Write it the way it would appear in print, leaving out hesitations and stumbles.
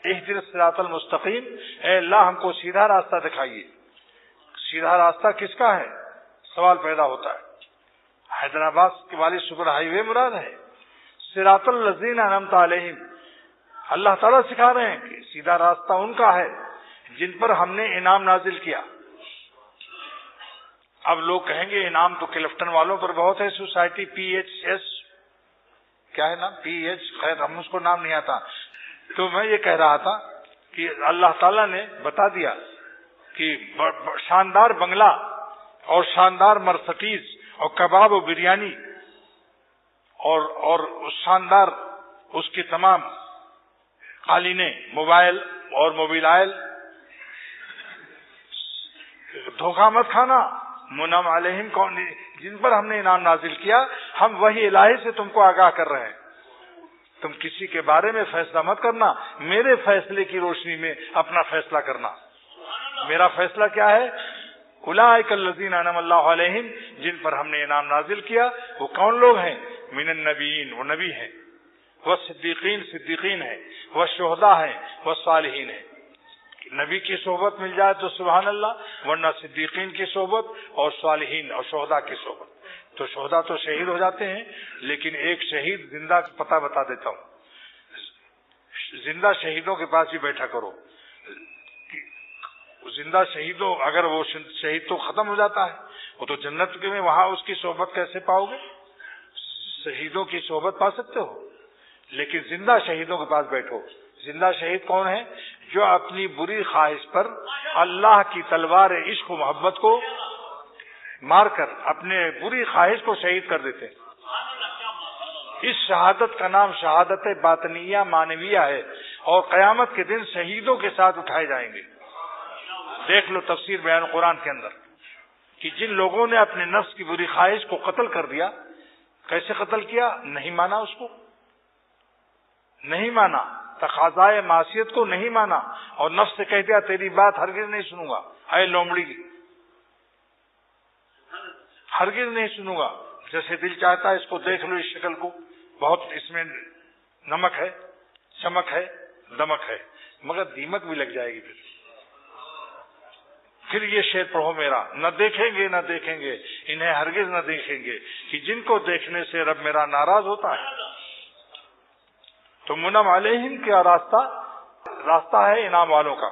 اہدنا الصراط المستقیم، اے اللہ ہم کو سیدھا راستہ دکھائیے۔ سیدھا راستہ کس کا ہے؟ سوال پیدا ہوتا ہے۔ حیدرآباد کے والی سپر ہائی وے مراد ہے؟ صراط الذین انعمت علیہم، اللہ تعالیٰ سکھا رہے ہیں کہ سیدھا راستہ ان کا ہے جن پر ہم نے انعام نازل کیا۔ اب لوگ کہیں گے انعام تو کلفٹن والوں پر بہت ہے، سوسائٹی PHS، کیا ہے نام؟ PH، خیر ہم اس کو نام نہیں آتا۔ تو میں یہ کہہ رہا تھا کہ اللہ تعالیٰ نے بتا دیا کہ شاندار بنگلہ اور شاندار مرسڈیز اور کباب و بریانی اور شاندار اس کی تمام قالینیں، موبائل اور موبائل، دھوکہ مت کھانا۔ منعم علیہم کون؟ جن پر ہم نے انعام نازل کیا، ہم وہی الہی سے تم کو آگاہ کر رہے ہیں۔ تم کسی کے بارے میں فیصلہ مت کرنا، میرے فیصلے کی روشنی میں اپنا فیصلہ کرنا۔ میرا فیصلہ کیا ہے؟ اولئک الذین انعم اللہ علیہم، جن پر ہم نے انعام نازل کیا وہ کون لوگ ہیں؟ من النبیین، وہ نبی ہیں، والصدیقین، صدیقین ہیں، والشہداء ہیں، والصالحین ہیں۔ نبی کی صحبت مل جائے تو سبحان اللہ، ورنہ صدیقین کی صحبت اور صالحین اور شہداء کی صحبت۔ تو شہداء تو شہید ہو جاتے ہیں، لیکن ایک شہید زندہ کا پتہ بتا دیتا ہوں، زندہ شہیدوں کے پاس ہی بیٹھا کرو۔ زندہ شہیدوں، اگر وہ شہید تو ختم ہو جاتا ہے، وہ تو جنت میں، وہاں اس کی صحبت کیسے پاؤ گے؟ شہیدوں کی صحبت پا سکتے ہو، لیکن زندہ شہیدوں کے پاس بیٹھو۔ زندہ شہید کون ہے؟ جو اپنی بری خواہش پر اللہ کی تلوار عشق و محبت کو مار کر اپنے بری خواہش کو شہید کر دیتے ہیں۔ اس شہادت کا نام شہادت باطنیہ معنویہ ہے، اور قیامت کے دن شہیدوں کے ساتھ اٹھائے جائیں گے۔ دیکھ لو تفسیر بیان قرآن کے اندر کہ جن لوگوں نے اپنے نفس کی بری خواہش کو قتل کر دیا، کیسے قتل کیا؟ نہیں مانا اس کو، نہیں مانا، تقاضائے معصیت کو نہیں مانا، اور نفس سے کہہ دیا تیری بات ہرگز نہیں سنوں گا، اے لومڑی ہرگز نہیں سنوں گا، جیسے دل چاہتا ہے اس کو دیکھ لو، اس شکل کو، بہت اس میں نمک ہے، چمک ہے، دمک ہے، مگر دیمک بھی لگ جائے گی۔ پھر یہ شعر پڑھو میرا، نہ دیکھیں گے نہ دیکھیں گے، انہیں ہرگز نہ دیکھیں گے، کہ جن کو دیکھنے سے رب میرا ناراض ہوتا ہے۔ تو منعم علیہم کا راستہ ہے انعام والوں کا۔